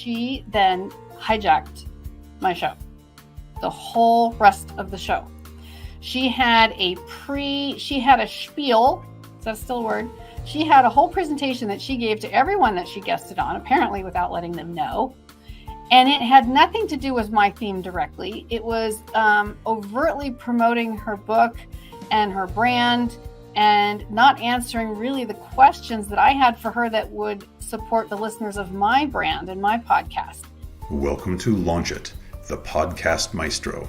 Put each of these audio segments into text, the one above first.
she then hijacked my show, the whole rest of the show. She had a spiel. Is that still a word? She had a whole presentation that she gave to everyone that she guested on, apparently without letting them know. And it had nothing to do with my theme directly. It was overtly promoting her book and her brand and not answering really the questions that I had for her that would support the listeners of my brand and my podcast. Welcome to Launch It, the Podcast Maestro,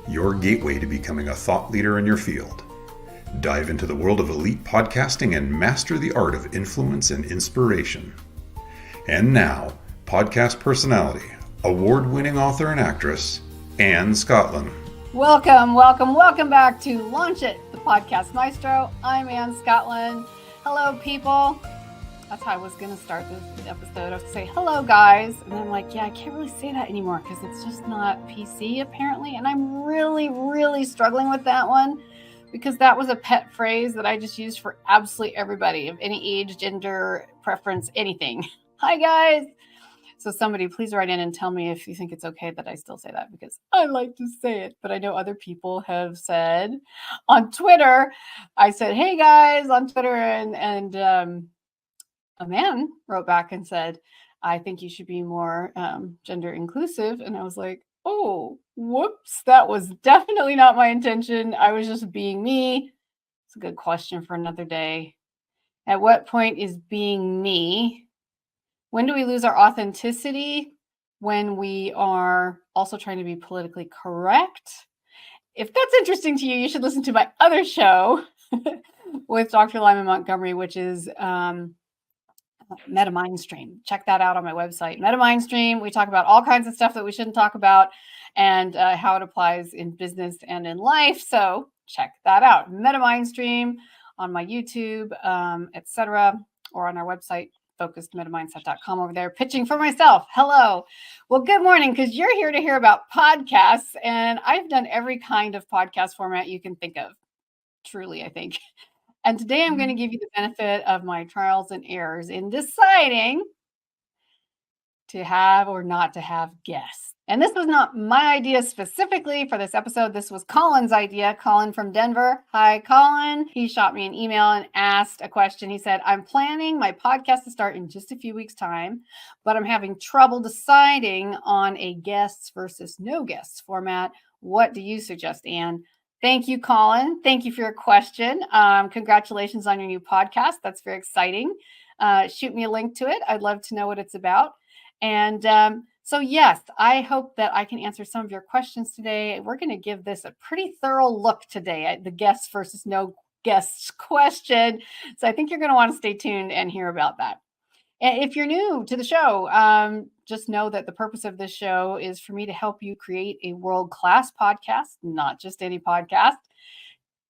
your gateway to becoming a thought leader in your field. Dive into the world of elite podcasting and master the art of influence and inspiration. And now, podcast personality, award-winning author and actress, Anne Scottlin. Welcome back to Launch It, the Podcast Maestro. I'm Anne Scottlin. Hello, people. That's how I was going to start this episode. I was say, hello, guys. And I'm like, I can't really say that anymore because it's just not PC, apparently. And I'm really struggling with that one because that was a pet phrase that I just used for absolutely everybody of any age, gender, preference, anything. Hi, guys. So somebody please write in and tell me if you think it's okay that I still say that because I like to say it. But I know other people have said on Twitter, I said, hey, guys, on Twitter. And a man wrote back and said, I think you should be more gender inclusive. And I was like, oh, whoops, that was definitely not my intention. I was just being me. It's a good question for another day. At what point is being me? When do we lose our authenticity? When we are also trying to be politically correct? If that's interesting to you, you should listen to my other show with Dr. Lyman Montgomery, which is Meta Mindstream. Check that out on my website. Meta Mindstream, we talk about all kinds of stuff that we shouldn't talk about and how it applies in business and in life. So check that out. Meta Mindstream on my YouTube, etc., or on our website, focusedmetamindset.com over there, pitching for myself. Hello. Well, good morning, because you're here to hear about podcasts, and I've done every kind of podcast format you can think of, truly, I think. And today I'm going to give you the benefit of my trials and errors in deciding to have or not to have guests. And this was not my idea specifically for this episode. This was Colin's idea. Colin from Denver. Hi, Colin. He shot me an email and asked a question. He said, I'm planning my podcast to start in just a few weeks' time, but I'm having trouble deciding on a guests versus no guests format. What do you suggest, Anne? Thank you, Colin. Thank you for your question. Congratulations on your new podcast. That's very exciting. Shoot me a link to it. I'd love to know what it's about. And so, yes, I hope that I can answer some of your questions today. We're going to give this a pretty thorough look today at the guests versus no guests question. So I think you're going to want to stay tuned and hear about that. And if you're new to the show, just know that the purpose of this show is for me to help you create a world-class podcast, not just any podcast,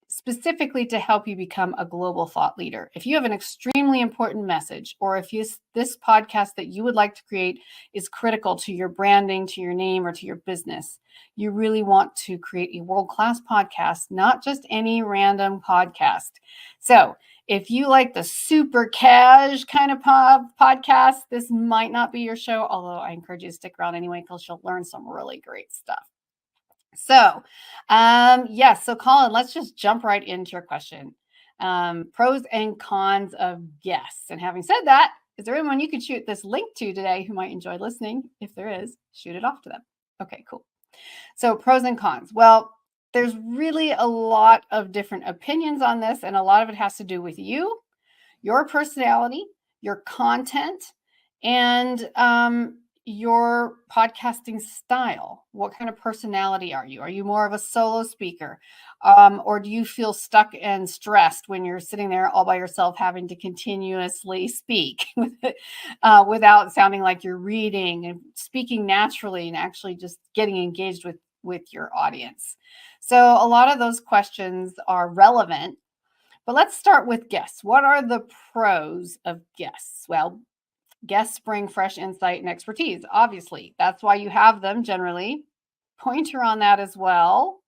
specifically to help you become a global thought leader. If you have an extremely important message, or if this podcast that you would like to create is critical to your branding, to your name, or to your business, you really want to create a world-class podcast, not just any random podcast. So if you like the super cash kind of podcast, this might not be your show, although I encourage you to stick around anyway, because you'll learn some really great stuff. So, yes. So Colin, let's just jump right into your question. Pros and cons of guests. And having said that, is there anyone you could shoot this link to today who might enjoy listening? If there is, shoot it off to them. Okay, cool. So pros and cons. Well, there's really a lot of different opinions on this, and a lot of it has to do with you, your personality, your content, and your podcasting style. What kind of personality are you? Are you more of a solo speaker? Or do you feel stuck and stressed when you're sitting there all by yourself having to continuously speak without sounding like you're reading and speaking naturally and actually just getting engaged with your audience? So a lot of those questions are relevant, but let's start with guests. What are the pros of guests? Well, guests bring fresh insight and expertise. Obviously, that's why you have them generally. Pointer on that as well.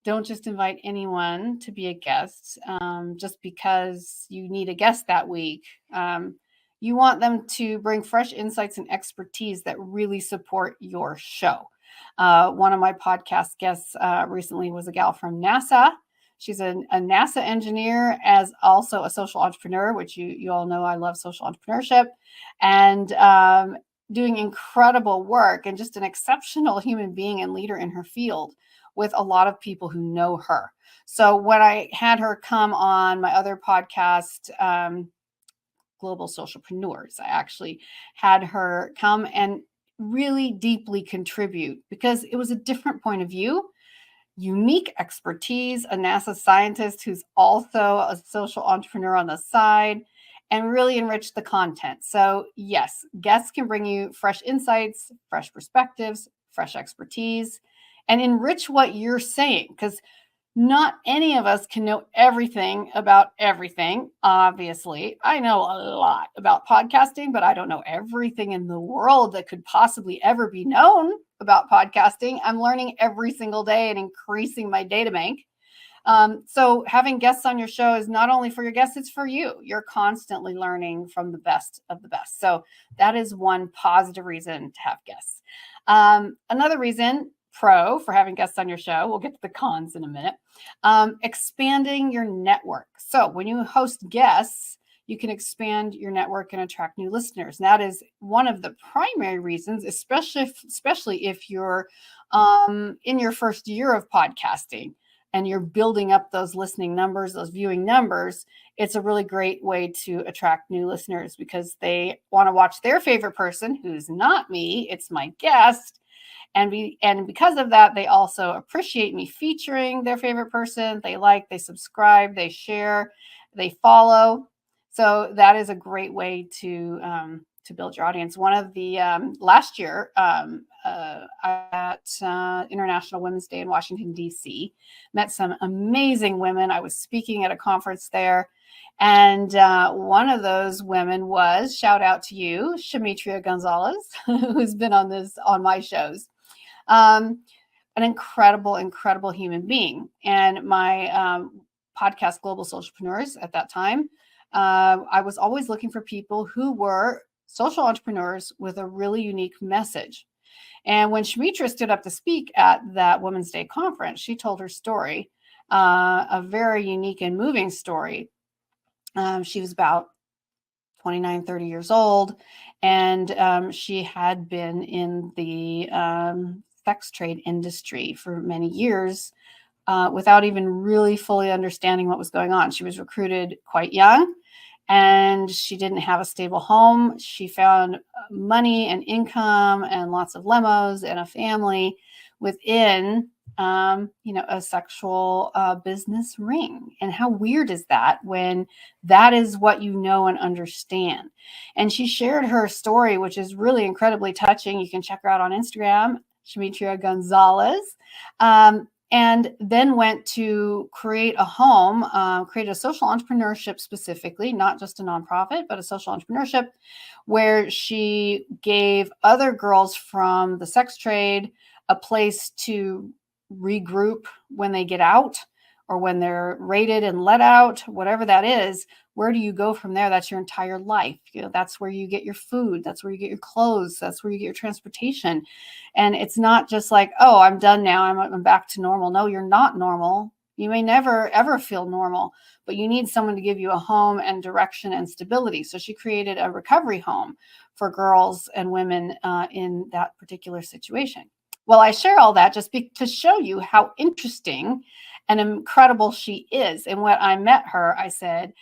Don't just invite anyone to be a guest just because you need a guest that week. You want them to bring fresh insights and expertise that really support your show. One of my podcast guests recently was a gal from NASA. She's a NASA engineer, as also a social entrepreneur, which you all know I love social entrepreneurship, and doing incredible work, and just an exceptional human being and leader in her field with a lot of people who know her. So when I had her come on my other podcast, Global Socialpreneurs, I actually had her come and really deeply contribute, because it was a different point of view, unique expertise, a NASA scientist who's also a social entrepreneur on the side, and really enrich the content. So yes, guests can bring you fresh insights, fresh perspectives, fresh expertise, and enrich what you're saying, because not any of us can know everything about everything. Obviously, I know a lot about podcasting, but I don't know everything in the world that could possibly ever be known about podcasting. I'm learning every single day and increasing my data bank. So having guests on your show is not only for your guests, it's for you. You're constantly learning from the best of the best. So that is one positive reason to have guests. Another reason, pro, for having guests on your show, we'll get to the cons in a minute, expanding your network. So when you host guests, you can expand your network and attract new listeners. And that is one of the primary reasons, especially if you're in your first year of podcasting and you're building up those listening numbers, those viewing numbers. It's a really great way to attract new listeners, because they want to watch their favorite person, who's not me, it's my guest. And because of that, they also appreciate me featuring their favorite person. They like, they subscribe, they share, they follow. So that is a great way to build your audience. One of the last year at International Women's Day in Washington, D.C., met some amazing women. I was speaking at a conference there. And one of those women was, shout out to you, Shamitria Gonzalez, who's been on my shows. An incredible human being. And my podcast, Global Socialpreneurs, at that time, I was always looking for people who were social entrepreneurs with a really unique message. And when Shamitria stood up to speak at that Women's Day conference, she told her story, a very unique and moving story. She was about 29, 30 years old, and she had been in the sex trade industry for many years without even really fully understanding what was going on. She was recruited quite young, and she didn't have a stable home. She found money and income and lots of limos and a family within a sexual business ring. And how weird is that when that is what you know and understand? And she shared her story, which is really incredibly touching. You can check her out on Instagram, Shamitria Gonzalez. And then went to create a home, create a social entrepreneurship specifically, not just a nonprofit, but a social entrepreneurship, where she gave other girls from the sex trade a place to regroup when they get out, or when they're raided and let out, whatever that is. Where do you go from there? That's your entire life. That's where you get your food. That's where you get your clothes. That's where you get your transportation. And it's not just like, oh, I'm done now, I'm back to normal. No, you're not normal. You may never, ever feel normal, but you need someone to give you a home and direction and stability. So she created a recovery home for girls and women in that particular situation. Well, I share all that just to show you how interesting and incredible she is. And when I met her, I said,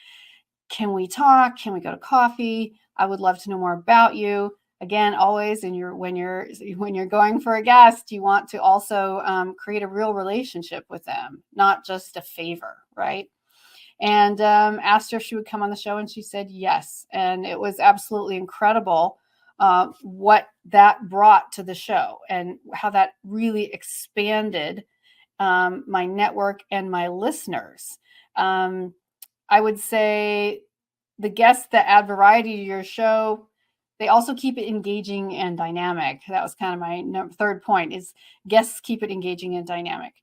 can we talk? Can we go to coffee? I would love to know more about you. Again, always when you're going for a guest, you want to also create a real relationship with them, not just a favor, right? And asked her if she would come on the show, and she said yes. And it was absolutely incredible what that brought to the show, and how that really expanded my network and my listeners. I would say the guests that add variety to your show, they also keep it engaging and dynamic. That was kind of my third point, is guests keep it engaging and dynamic.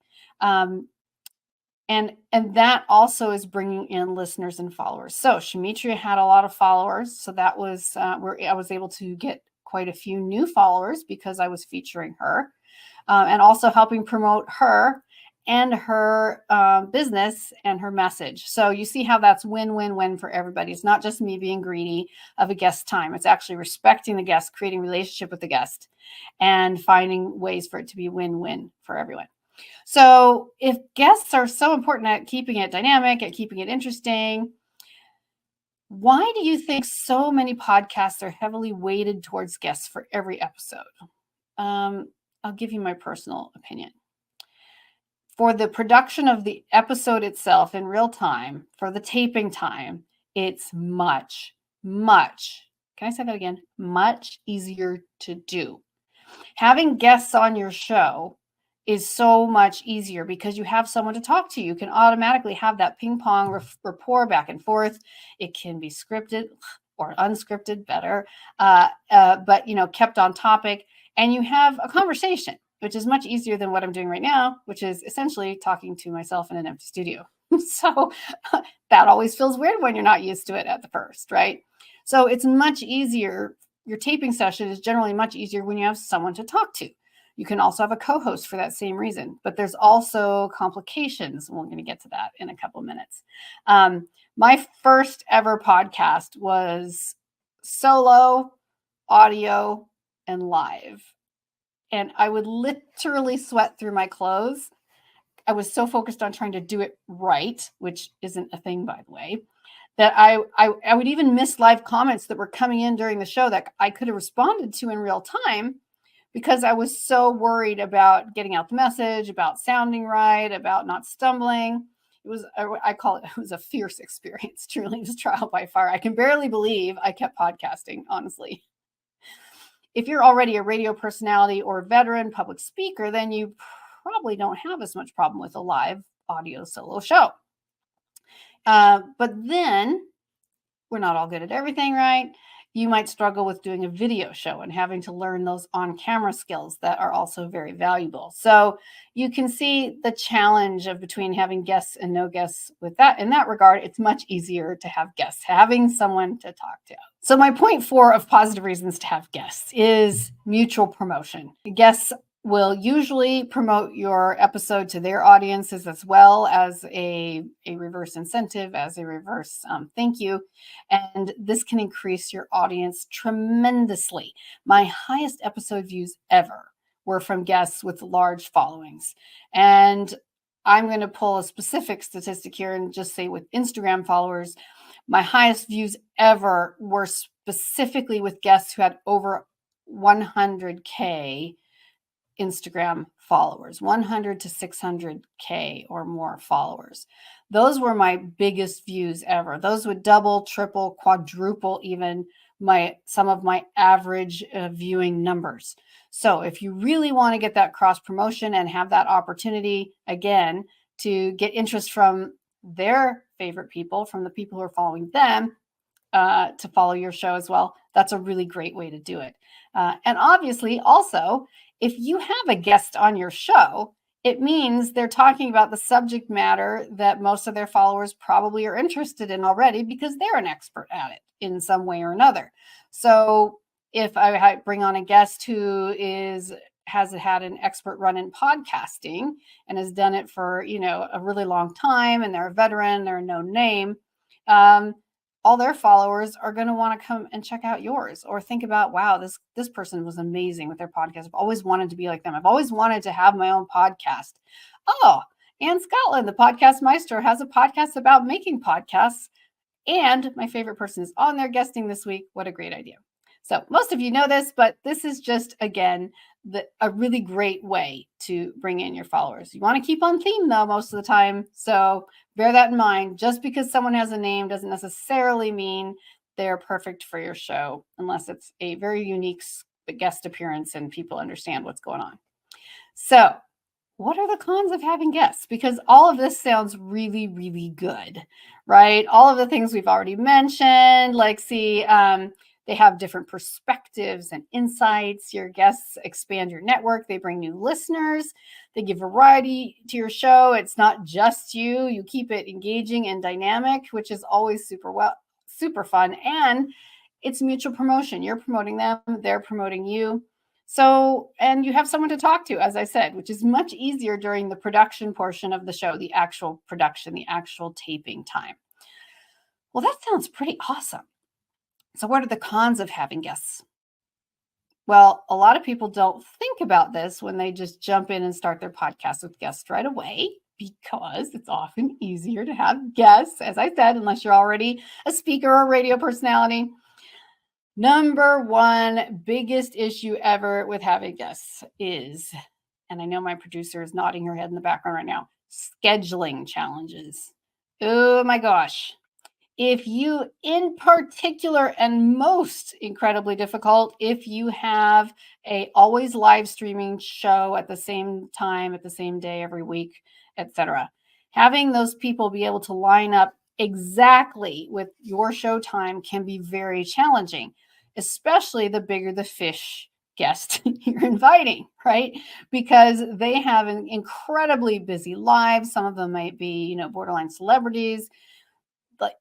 And that also is bringing in listeners and followers. So Shamitria had a lot of followers. So that was where I was able to get quite a few new followers because I was featuring her and also helping promote her and her business and her message. So you see how that's win-win-win for everybody. It's not just me being greedy of a guest time. It's actually respecting the guest, creating relationship with the guest, and finding ways for it to be win-win for everyone. So if guests are so important at keeping it dynamic, at keeping it interesting, why do you think so many podcasts are heavily weighted towards guests for every episode? I'll give you my personal opinion. For the production of the episode itself in real time, for the taping time, it's much, can I say that again? Much easier to do. Having guests on your show is so much easier because you have someone to talk to. You can automatically have that ping pong rapport back and forth. It can be scripted or unscripted, better, but kept on topic, and you have a conversation, which is much easier than what I'm doing right now, which is essentially talking to myself in an empty studio. So that always feels weird when you're not used to it at the first, right? So it's much easier. Your taping session is generally much easier when you have someone to talk to. You can also have a co-host for that same reason, but there's also complications. We're going to get to that in a couple of minutes. My first ever podcast was solo, audio, and live. And I would literally sweat through my clothes. I was so focused on trying to do it right, which isn't a thing, by the way, that I would even miss live comments that were coming in during the show that I could have responded to in real time because I was so worried about getting out the message, about sounding right, about not stumbling. I call it was a fierce experience, truly, just trial by fire. I can barely believe I kept podcasting, honestly. If you're already a radio personality or a veteran public speaker, then you probably don't have as much problem with a live audio solo show. But then we're not all good at everything, right? You might struggle with doing a video show and having to learn those on-camera skills that are also very valuable. So you can see the challenge of between having guests and no guests with that. In that regard, it's much easier to have guests, having someone to talk to. So my point 4 of positive reasons to have guests is mutual promotion. Guests will usually promote your episode to their audiences as well as a reverse incentive, as a reverse thank you. And this can increase your audience tremendously. My highest episode views ever were from guests with large followings. And I'm going to pull a specific statistic here and just say with Instagram followers, my highest views ever were specifically with guests who had over 100K Instagram followers, 100 to 600K or more followers. Those were my biggest views ever. Those would double, triple, quadruple even some of my average viewing numbers. So if you really want to get that cross promotion and have that opportunity, again, to get interest from their favorite people, from the people who are following them, to follow your show as well, that's a really great way to do it. And obviously also, if you have a guest on your show, it means they're talking about the subject matter that most of their followers probably are interested in already because they're an expert at it in some way or another. So if I bring on a guest who has had an expert run in podcasting and has done it for, a really long time, and they're a veteran, they're a known name, all their followers are going to want to come and check out yours or think about, wow, this person was amazing with their podcast. I've always wanted to be like them. I've always wanted to have my own podcast. Oh, Anne Scottlin, the Podcast Maestro, has a podcast about making podcasts. And my favorite person is on there guesting this week. What a great idea. So most of you know this, but this is just, again, a really great way to bring in your followers. You want to keep on theme, though, most of the time. So bear that in mind. Just because someone has a name doesn't necessarily mean they're perfect for your show, unless it's a very unique guest appearance and people understand what's going on. So what are the cons of having guests? Because all of this sounds really, really good, right? All of the things we've already mentioned, like They have different perspectives and insights. Your guests expand your network. They bring new listeners. They give variety to your show. It's not just you. You keep it engaging and dynamic, which is always super fun. And it's mutual promotion. You're promoting them. They're promoting you. So, and you have someone to talk to, as I said, which is much easier during the production portion of the show, the actual production, the actual taping time. Well, that sounds pretty awesome. So what are the cons of having guests? Well, a lot of people don't think about this when they just jump in and start their podcast with guests right away, because it's often easier to have guests, as I said, unless you're already a speaker or a radio personality. Number one biggest issue ever with having guests is, and I know my producer is nodding her head in the background right now, scheduling challenges. Oh my gosh. If you, in particular, and most incredibly difficult, if you have a always live streaming show at the same time, at the same day, every week, etc., having those people be able to line up exactly with your show time can be very challenging, especially the bigger the fish guest you're inviting, right? Because they have an incredibly busy lives. Some of them might be, borderline celebrities. But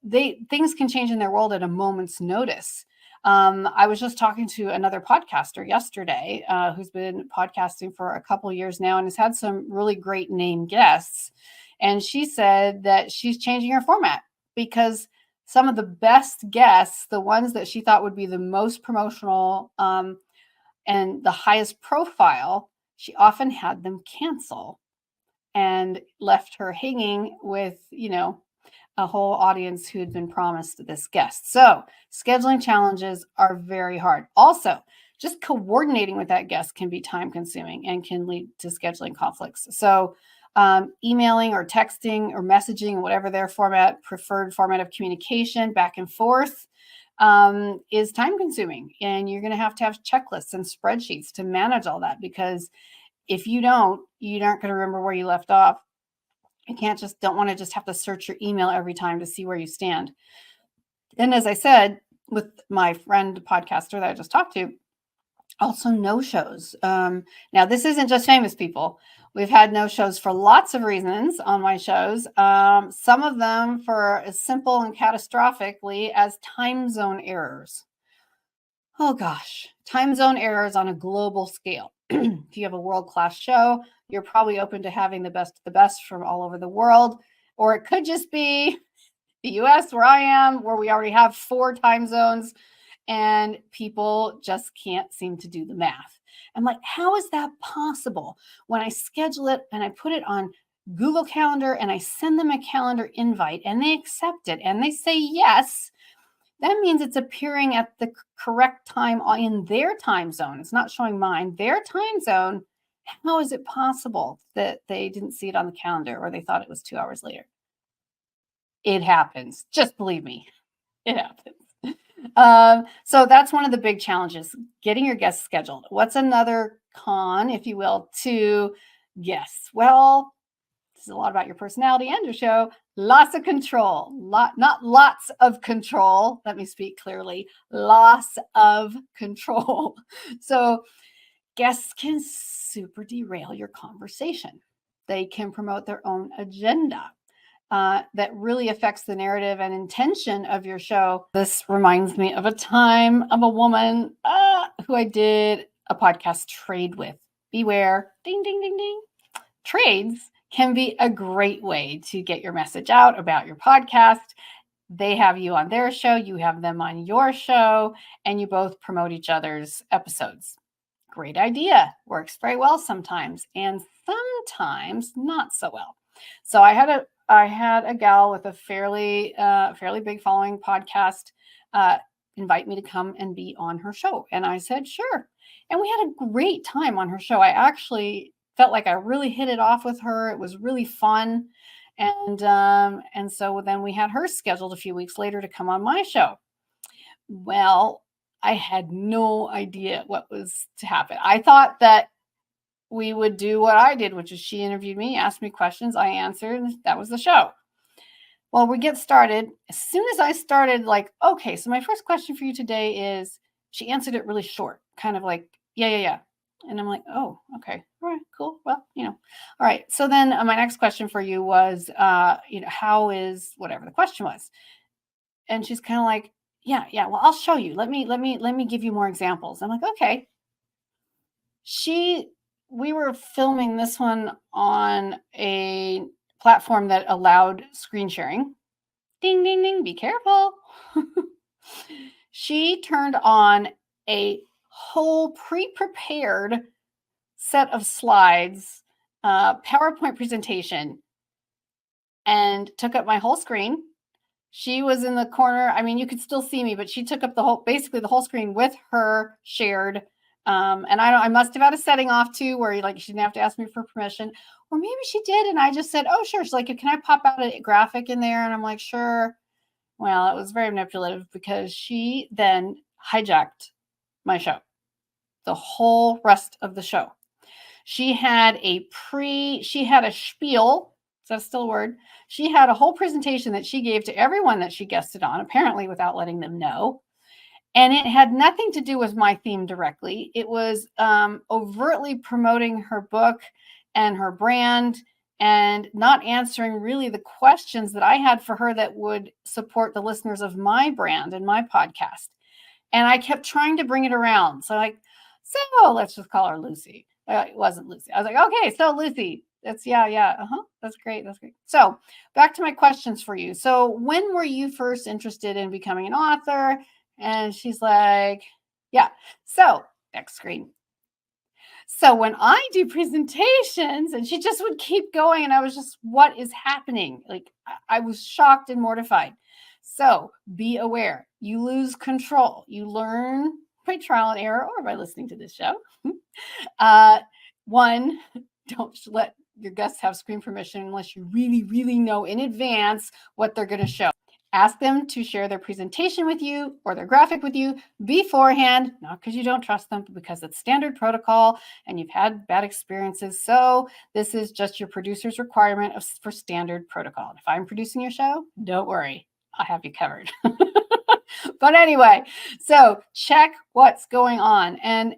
things can change in their world at a moment's notice. I was just talking to another podcaster yesterday who's been podcasting for a couple of years now and has had some really great name guests. And she said that she's changing her format because some of the best guests, the ones that she thought would be the most promotional and the highest profile, she often had them cancel and left her hanging with, a whole audience who had been promised this guest. So scheduling challenges are very hard. Also, just coordinating with that guest can be time consuming and can lead to scheduling conflicts. So emailing or texting or messaging, whatever their preferred format of communication back and forth is time consuming. And you're going to have checklists and spreadsheets to manage all that, because if you aren't going to remember where you left off. You don't want to just have to search your email every time to see where you stand. And as I said, with my friend podcaster that I just talked to, also no-shows. Now, this isn't just famous people. We've had no-shows for lots of reasons on my shows. Some of them for as simple and catastrophically as time zone errors. Oh gosh, time zone errors on a global scale. If you have a world-class show, you're probably open to having the best of the best from all over the world. Or it could just be the US, where I am, where we already have 4 time zones and people just can't seem to do the math. I'm like, how is that possible? When I schedule it and I put it on Google Calendar and I send them a calendar invite and they accept it and they say yes, that means it's appearing at the correct time in their time zone. It's not showing mine, their time zone. How is it possible that they didn't see it on the calendar or they thought it was 2 hours later? It happens. Just believe me, it happens. So that's one of the big challenges, getting your guests scheduled. What's another con, if you will, to guests? Well, this is a lot about your personality and your show. Loss of control. Not lots of control. Let me speak clearly. Loss of control. So guests can super derail your conversation. They can promote their own agenda that really affects the narrative and intention of your show. This reminds me of a time of a woman who I did a podcast trade with. Beware. Ding, ding, ding, ding. Trades can be a great way to get your message out about your podcast. They have you on their show, you have them on your show, and you both promote each other's episodes. Great idea. Works very well sometimes, and sometimes not so well. So I had a gal with a fairly big following podcast invite me to come and be on her show, and I said sure. And we had a great time on her show. I actually felt like I really hit it off with her. It was really fun. And so then we had her scheduled a few weeks later to come on my show. Well, I had no idea what was to happen. I thought that we would do what I did, which is she interviewed me, asked me questions, I answered, and that was the show. Well, we get started. As soon as I started, like, okay, so my first question for you today is, she answered it really short, kind of like, yeah. And I'm like, oh, okay. All right, cool. Well, all right. So then my next question for you was, how is whatever the question was? And she's kind of like, yeah. Well, I'll show you. Let me give you more examples. I'm like, okay. We were filming this one on a platform that allowed screen sharing. Ding, ding, ding. Be careful. She turned on a whole pre-prepared set of slides, PowerPoint presentation, and took up my whole screen. She was in the corner. I mean, you could still see me, but she took up basically the whole screen with her shared. And I must have had a setting off too, where she didn't have to ask me for permission, or maybe she did. And I just said, oh, sure. She's like, can I pop out a graphic in there? And I'm like, sure. Well, it was very manipulative because she then hijacked my show, the whole rest of the show. She had a spiel. Is that still a word? She had a whole presentation that she gave to everyone that she guested on, apparently without letting them know. And it had nothing to do with my theme directly. It was overtly promoting her book and her brand and not answering really the questions that I had for her that would support the listeners of my brand and my podcast. And I kept trying to bring it around. So let's just call her Lucy. It wasn't Lucy. I was like, okay, so Lucy, that's that's great. So back to my questions for you. So when were you first interested in becoming an author? And she's like, yeah. So next screen. So when I do presentations, and she just would keep going, and I was just, what is happening? Like, I was shocked and mortified. So be aware. You lose control. You learn by trial and error or by listening to this show. One, don't let your guests have screen permission unless you really, really know in advance what they're going to show. Ask them to share their presentation with you or their graphic with you beforehand, not because you don't trust them, but because it's standard protocol and you've had bad experiences. So this is just your producer's requirement for standard protocol. If I'm producing your show, don't worry, I'll have you covered. But anyway, so check what's going on and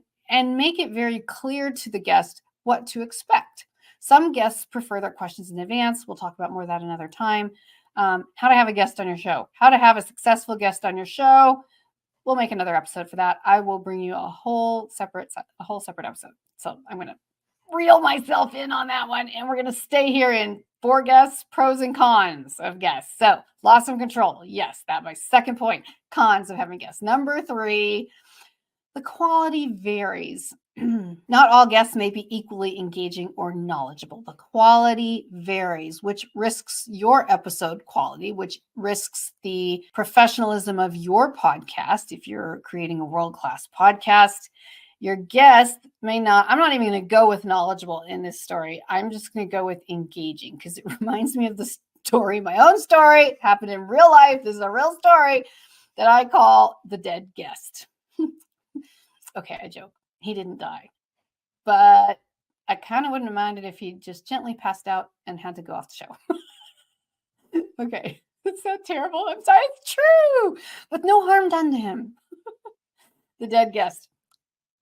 make it very clear to the guest what to expect. Some guests prefer their questions in advance. We'll talk about more of that another time. How to have a guest on your show, how to have a successful guest on your show. We'll make another episode for that. I will bring you a whole separate episode. So I'm going to reel myself in on that one. And we're going to stay here in 4 guests, pros and cons of guests. So loss of control. Yes, that's my second point. Cons of having guests. Number 3, the quality varies. Not all guests may be equally engaging or knowledgeable. The quality varies, which risks your episode quality, which risks the professionalism of your podcast. If you're creating a world-class podcast, your guest may not, I'm not even going to go with knowledgeable in this story. I'm just going to go with engaging because it reminds me of the story, my own story. It happened in real life. This is a real story that I call the dead guest. Okay, I joke. He didn't die, but I kind of wouldn't have minded if he just gently passed out and had to go off the show. Okay, it's so terrible. I'm sorry, it's true, but no harm done to him. The dead guest.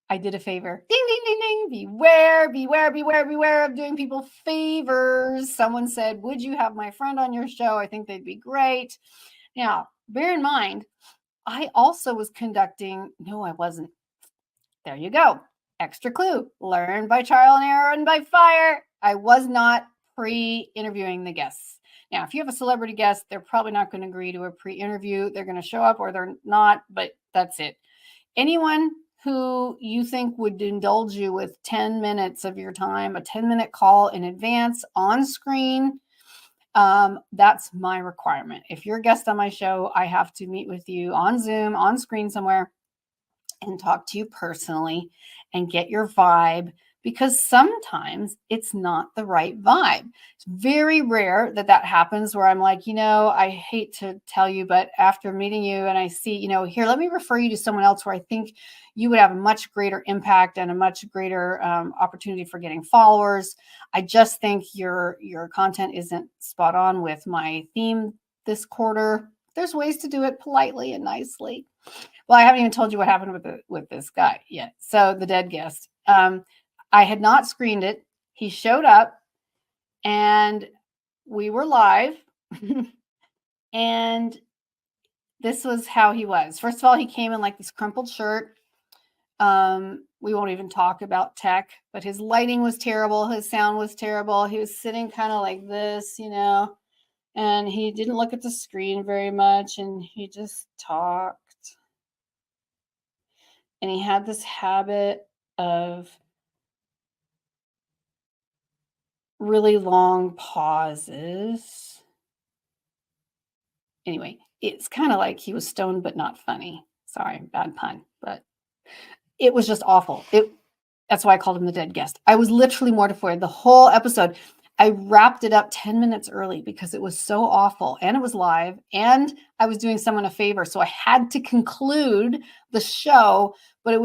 I did a favor. Ding, ding, ding, ding. Beware, beware, beware, beware of doing people favors. Someone said, would you have my friend on your show? I think they'd be great. Now, bear in mind, I also was conducting, no, I wasn't. There you go. Extra clue. Learn by trial and error and by fire. I was not pre-interviewing the guests. Now, if you have a celebrity guest, they're probably not going to agree to a pre-interview. They're going to show up or they're not, but that's it. Anyone who you think would indulge you with 10 minutes of your time, a 10-minute call in advance on screen, that's my requirement. If you're a guest on my show, I have to meet with you on Zoom, on screen somewhere, and talk to you personally and get your vibe, because sometimes it's not the right vibe. It's very rare that happens where I'm like, I hate to tell you, but after meeting you and I see, here, let me refer you to someone else where I think you would have a much greater impact and a much greater opportunity for getting followers. I just think your content isn't spot on with my theme this quarter. There's ways to do it politely and nicely. Well, I haven't even told you what happened with this guy yet. So the dead guest. I had not screened it. He showed up and we were live. And this was how he was. First of all, he came in like this crumpled shirt. We won't even talk about tech, but his lighting was terrible. His sound was terrible. He was sitting kind of like this, and he didn't look at the screen very much. And he just talked. And he had this habit of really long pauses. Anyway, it's kind of like he was stoned, but not funny. Sorry, bad pun, but it was just awful. That's why I called him the dead guest. I was literally mortified the whole episode. I wrapped it up 10 minutes early because it was so awful, and it was live, and I was doing someone a favor. So I had to conclude the show, but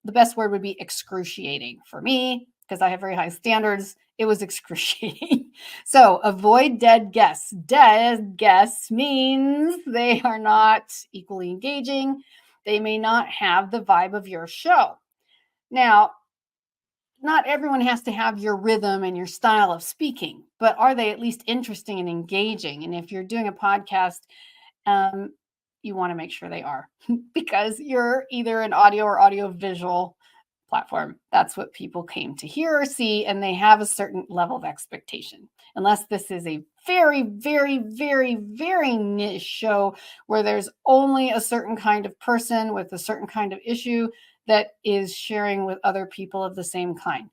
the best word would be excruciating for me because I have very high standards. It was excruciating. So avoid dead guests. Dead guests means they are not equally engaging. They may not have the vibe of your show. Now, not everyone has to have your rhythm and your style of speaking, but are they at least interesting and engaging? And if you're doing a podcast, you want to make sure they are because you're either an audio or audio visual platform. That's what people came to hear or see, and they have a certain level of expectation. Unless this is a very, very, very, very niche show where there's only a certain kind of person with a certain kind of issue that is sharing with other people of the same kind.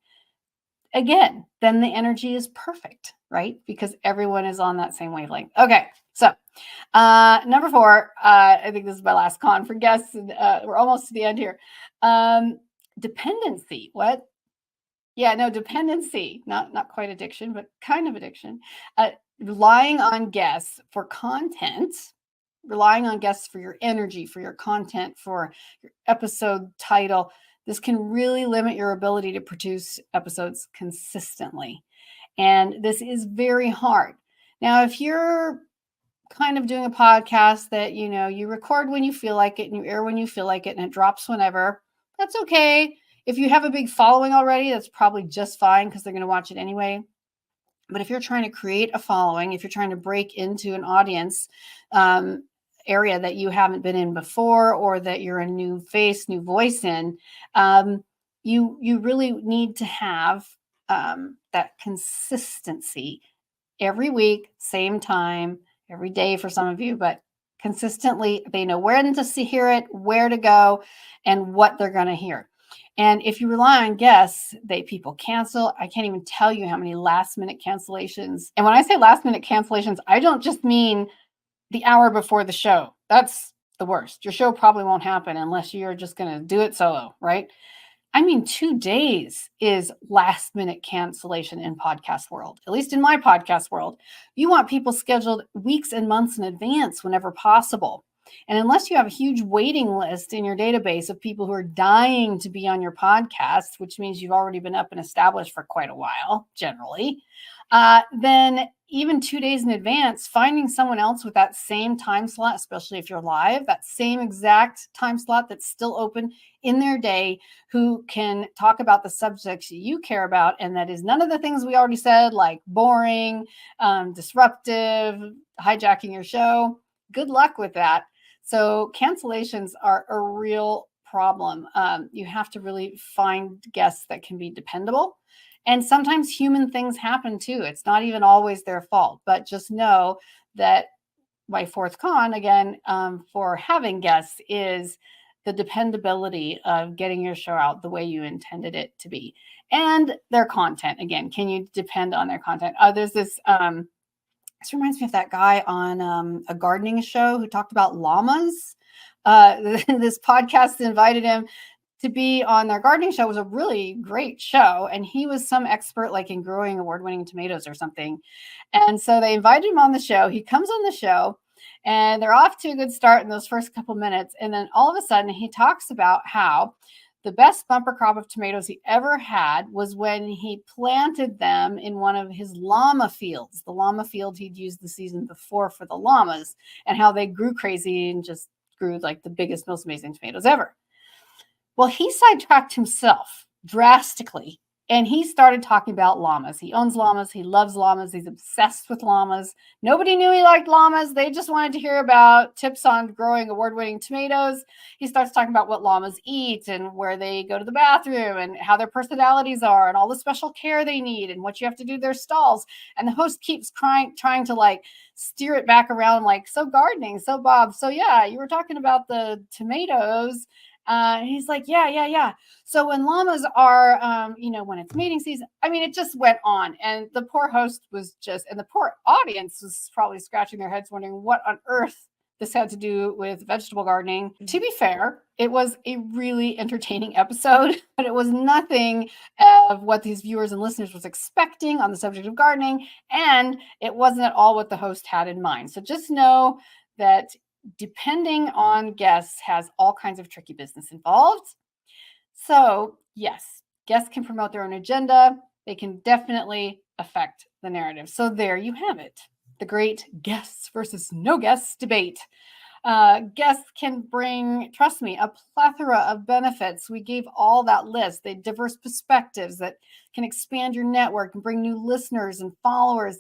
Again, then the energy is perfect, right? Because everyone is on that same wavelength. Okay, so number 4, I think this is my last con for guests. We're almost to the end here. Dependency. What? Yeah, no, dependency. Not quite addiction, but kind of addiction. Relying on guests for content. Relying on guests for your energy, for your content, for your episode title. This can really limit your ability to produce episodes consistently. And this is very hard. Now, if you're kind of doing a podcast that, you record when you feel like it and you air when you feel like it and it drops whenever, that's okay. If you have a big following already, that's probably just fine because they're going to watch it anyway. But if you're trying to create a following, if you're trying to break into an audience, area that you haven't been in before, or that you're a new face, new voice in, you really need to have that consistency every week, same time, every day for some of you, but consistently. They know when to hear it, where to go, and what they're going to hear. And if you rely on guests, people cancel. I can't even tell you how many last minute cancellations. And when I say last minute cancellations, I don't just mean the hour before the show. That's the worst. Your show probably won't happen unless you're just going to do it solo, right? I mean, 2 days is last minute cancellation in podcast world, at least in my podcast world. You want people scheduled weeks and months in advance whenever possible. And unless you have a huge waiting list in your database of people who are dying to be on your podcast, which means you've already been up and established for quite a while, generally, then even 2 days in advance, finding someone else with that same time slot, especially if you're live, that same exact time slot that's still open in their day, who can talk about the subjects you care about, and that is none of the things we already said, like boring, disruptive, hijacking your show. Good luck with that. So cancellations are a real problem. You have to really find guests that can be dependable. And sometimes human things happen too. It's not even always their fault, but just know that my 4th con, again, for having guests is the dependability of getting your show out the way you intended it to be. And their content, again, can you depend on their content? There's this reminds me of that guy on a gardening show who talked about llamas. This podcast invited him to be on their gardening show. It was a really great show. And he was some expert like in growing award-winning tomatoes or something. And so they invited him on the show. He comes on the show and they're off to a good start in those first couple minutes. And then all of a sudden he talks about how the best bumper crop of tomatoes he ever had was when he planted them in one of his llama fields, the llama field he'd used the season before for the llamas, and how they grew crazy and just grew like the biggest, most amazing tomatoes ever. Well, he sidetracked himself drastically, and he started talking about llamas. He owns llamas. He loves llamas. He's obsessed with llamas. Nobody knew he liked llamas. They just wanted to hear about tips on growing award-winning tomatoes. He starts talking about what llamas eat and where they go to the bathroom and how their personalities are and all the special care they need and what you have to do to their stalls. And the host keeps trying to like steer it back around like, so gardening, so Bob, so yeah, you were talking about the tomatoes. And he's like, yeah. So when llamas are, when it's mating season, I mean, it just went on. And the poor host and the poor audience was probably scratching their heads wondering what on earth this had to do with vegetable gardening. To be fair, it was a really entertaining episode, but it was nothing of what these viewers and listeners was expecting on the subject of gardening. And it wasn't at all what the host had in mind. So just know that depending on guests has all kinds of tricky business involved. So yes, guests can promote their own agenda. They can definitely affect the narrative. So there you have it. The great guests versus no guests debate. Guests can bring, trust me, a plethora of benefits. We gave all that list. They diverse perspectives that can expand your network and bring new listeners and followers.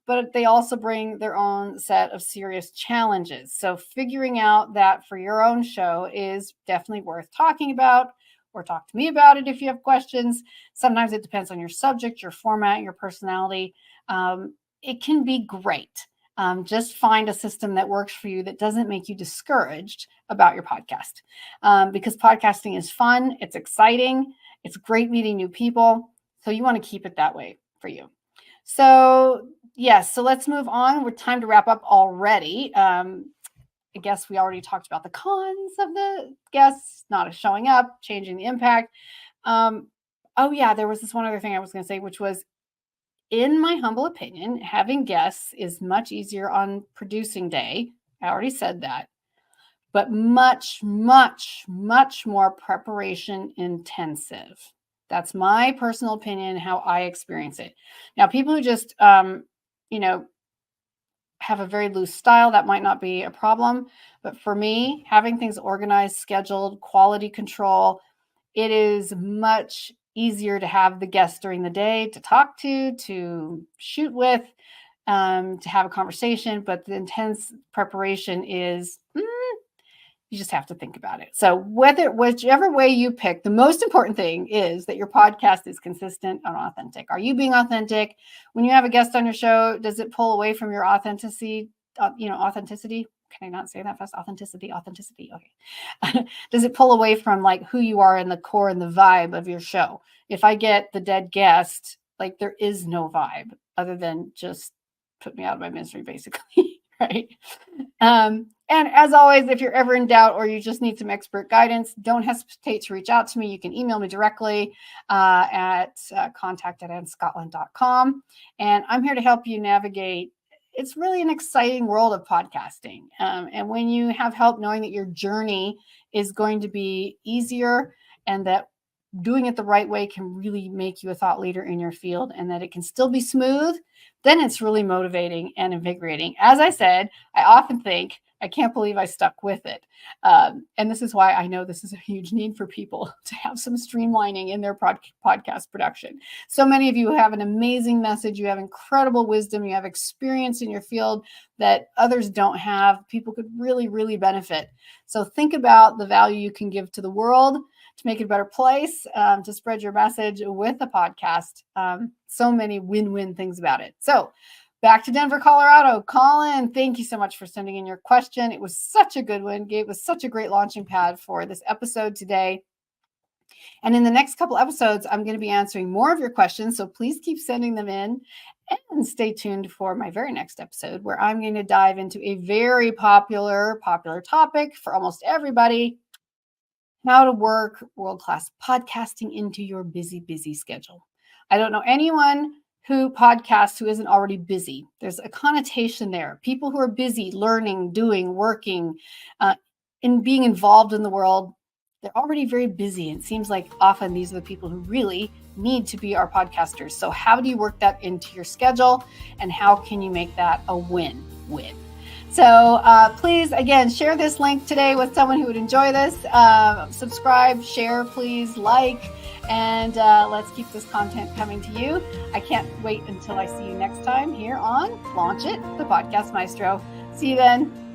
But they also bring their own set of serious challenges. So figuring out that for your own show is definitely worth talking about, or talk to me about it if you have questions. Sometimes it depends on your subject, your format, your personality. It can be great. Just find a system that works for you that doesn't make you discouraged about your podcast. Because podcasting is fun. It's exciting. It's great meeting new people. So you want to keep it that way for you. So yes, so let's move on. We're time to wrap up already. I guess we already talked about the cons of the guests not showing up, changing the impact. There was this one other thing I was going to say, which was, in my humble opinion, having guests is much easier on producing day. I already said that. But much, much, much more preparation intensive. That's my personal opinion, how I experience it. Now, people who just, have a very loose style, that might not be a problem. But for me, having things organized, scheduled, quality control, it is much easier to have the guests during the day to talk to shoot with, to have a conversation. But the intense preparation is, you just have to think about it. So whichever way you pick, the most important thing is that your podcast is consistent and authentic. Are you being authentic? When you have a guest on your show, does it pull away from your authenticity? Authenticity. Can I not say that fast? Authenticity. Okay. Does it pull away from like who you are in the core and the vibe of your show? If I get the dead guest, like there is no vibe other than just put me out of my misery, basically. Right. And as always, if you're ever in doubt or you just need some expert guidance, don't hesitate to reach out to me. You can email me directly at contact@annescottlin.com. And I'm here to help you navigate. It's really an exciting world of podcasting. And when you have help knowing that your journey is going to be easier and that doing it the right way can really make you a thought leader in your field and that it can still be smooth, then it's really motivating and invigorating. As I said, I often think, I can't believe I stuck with it. And this is why I know this is a huge need for people to have some streamlining in their podcast production. So many of you have an amazing message. You have incredible wisdom. You have experience in your field that others don't have. People could really, really benefit. So think about the value you can give to the world to make it a better place, to spread your message with a podcast. So many win-win things about it. So back to Denver, Colorado. Colin, thank you so much for sending in your question. It was such a good one. It was such a great launching pad for this episode today. And in the next couple episodes, I'm going to be answering more of your questions. So please keep sending them in and stay tuned for my very next episode, where I'm going to dive into a very popular topic for almost everybody: how to work world-class podcasting into your busy schedule. I don't know anyone who podcasts who isn't already busy. There's a connotation there. People who are busy learning, doing, working, and being involved in the world they're already very busy. And it seems like often these are the people who really need to be our podcasters. So how do you work that into your schedule, and how can you make that a win-win? So please, again, share this link today with someone who would enjoy this. Subscribe, share, please, like, and let's keep this content coming to you. I can't wait until I see you next time here on Launch It, the Podcast Maestro. See you then.